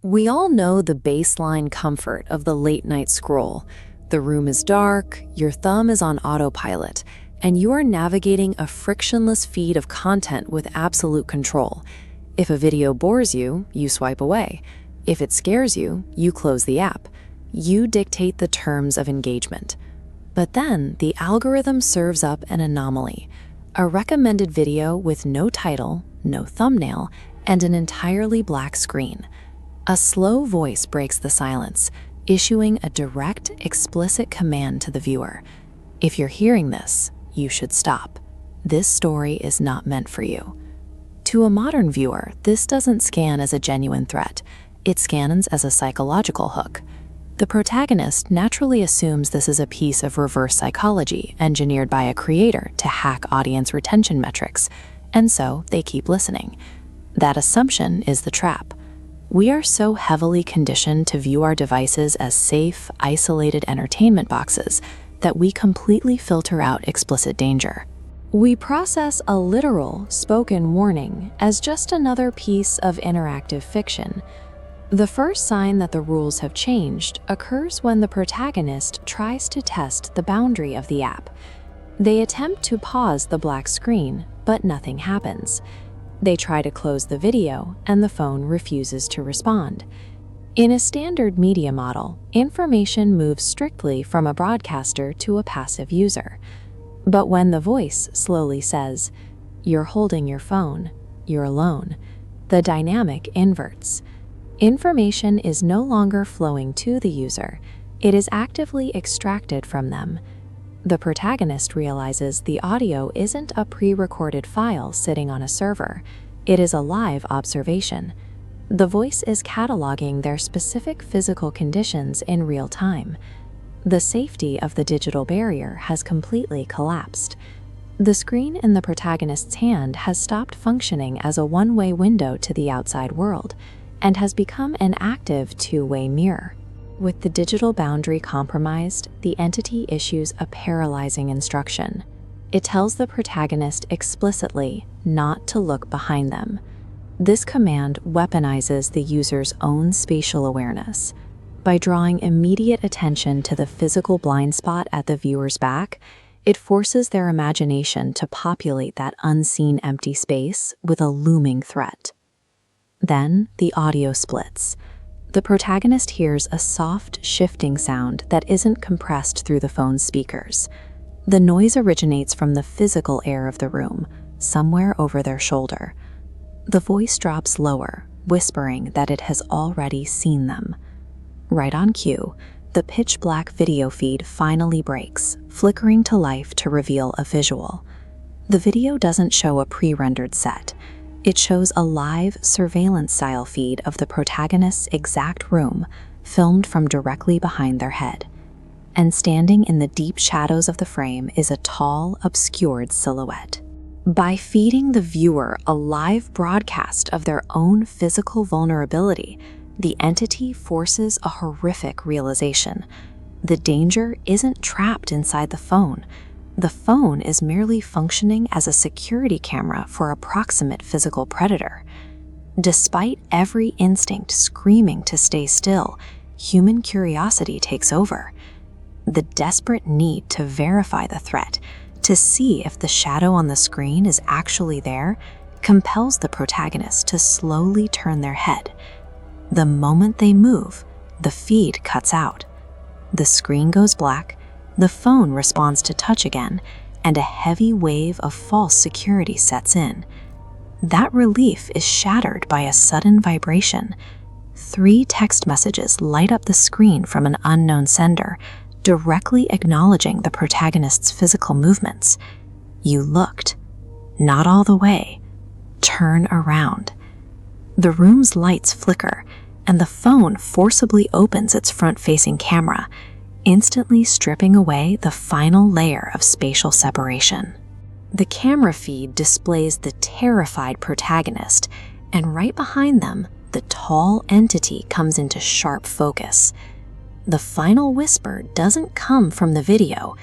We all know the baseline comfort of the late-night scroll. The room is dark, your thumb is on autopilot, and you are navigating a frictionless feed of content with absolute control. If a video bores you, you swipe away. If it scares you, you close the app. You dictate the terms of engagement. But then, the algorithm serves up an anomaly. A recommended video with no title, no thumbnail, and an entirely black screen. A slow voice breaks the silence, issuing a direct, explicit command to the viewer. If you're hearing this, you should stop. This story is not meant for you. To a modern viewer, this doesn't scan as a genuine threat. It scans as a psychological hook. The protagonist naturally assumes this is a piece of reverse psychology engineered by a creator to hack audience retention metrics, and so they keep listening. That assumption is the trap. We are so heavily conditioned to view our devices as safe, isolated entertainment boxes that we completely filter out explicit danger. We process a literal, spoken warning as just another piece of interactive fiction. The first sign that the rules have changed occurs when the protagonist tries to test the boundary of the app. They attempt to pause the black screen, but nothing happens. They try to close the video, and the phone refuses to respond. In a standard media model, information moves strictly from a broadcaster to a passive user. But when the voice slowly says, "You're holding your phone, you're alone," the dynamic inverts. Information is no longer flowing to the user, it is actively extracted from them. The protagonist realizes the audio isn't a pre-recorded file sitting on a server. It is a live observation. The voice is cataloging their specific physical conditions in real time. The safety of the digital barrier has completely collapsed. The screen in the protagonist's hand has stopped functioning as a one-way window to the outside world and has become an active two-way mirror. With the digital boundary compromised, the entity issues a paralyzing instruction. It tells the protagonist explicitly not to look behind them. This command weaponizes the user's own spatial awareness. By drawing immediate attention to the physical blind spot at the viewer's back, it forces their imagination to populate that unseen empty space with a looming threat. Then the audio splits. The protagonist hears a soft, shifting sound that isn't compressed through the phone's speakers. The noise originates from the physical air of the room, somewhere over their shoulder. The voice drops lower, whispering that it has already seen them. Right on cue, the pitch-black video feed finally breaks, flickering to life to reveal a visual. The video doesn't show a pre-rendered set. It shows a live, surveillance-style feed of the protagonist's exact room, filmed from directly behind their head. And standing in the deep shadows of the frame is a tall, obscured silhouette. By feeding the viewer a live broadcast of their own physical vulnerability, the entity forces a horrific realization. The danger isn't trapped inside the phone. The phone is merely functioning as a security camera for a proximate physical predator. Despite every instinct screaming to stay still, human curiosity takes over. The desperate need to verify the threat, to see if the shadow on the screen is actually there, compels the protagonist to slowly turn their head. The moment they move, the feed cuts out. The screen goes black, the phone responds to touch again, and a heavy wave of false security sets in. That relief is shattered by a sudden vibration. 3 text messages light up the screen from an unknown sender, directly acknowledging the protagonist's physical movements. You looked. Not all the way. Turn around. The room's lights flicker, and the phone forcibly opens its front-facing camera, instantly stripping away the final layer of spatial separation. The camera feed displays the terrified protagonist, and right behind them, the tall entity comes into sharp focus. The final whisper doesn't come from the video,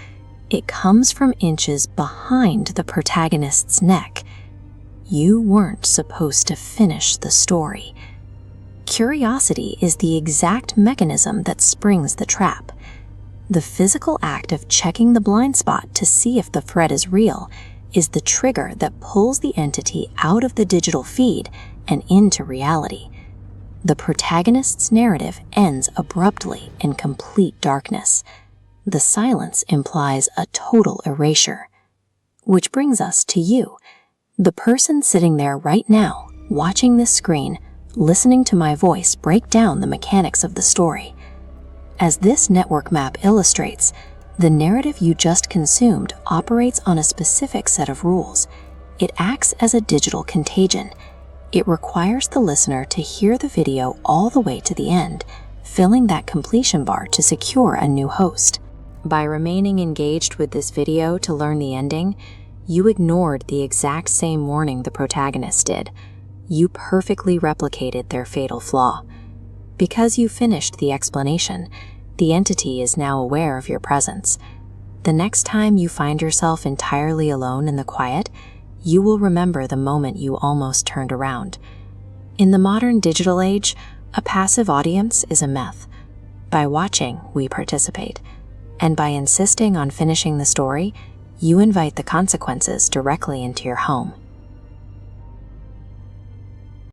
it comes from inches behind the protagonist's neck. You weren't supposed to finish the story. curiosity is the exact mechanism that springs the trap. The physical act of checking the blind spot to see if the threat is real is the trigger that pulls the entity out of the digital feed and into reality. The protagonist's narrative ends abruptly in complete darkness. The silence implies a total erasure. Which brings us to you, the person sitting there right now, watching this screen, listening to my voice break down the mechanics of the story. As this network map illustrates, the narrative you just consumed operates on a specific set of rules. It acts as a digital contagion. It requires the listener to hear the video all the way to the end, filling that completion bar to secure a new host. By remaining engaged with this video to learn the ending, you ignored the exact same warning the protagonist did. You perfectly replicated their fatal flaw. Because you finished the explanation, the entity is now aware of your presence. The next time you find yourself entirely alone in the quiet, you will remember the moment you almost turned around. In the modern digital age, a passive audience is a myth. By watching, we participate. And by insisting on finishing the story, you invite the consequences directly into your home.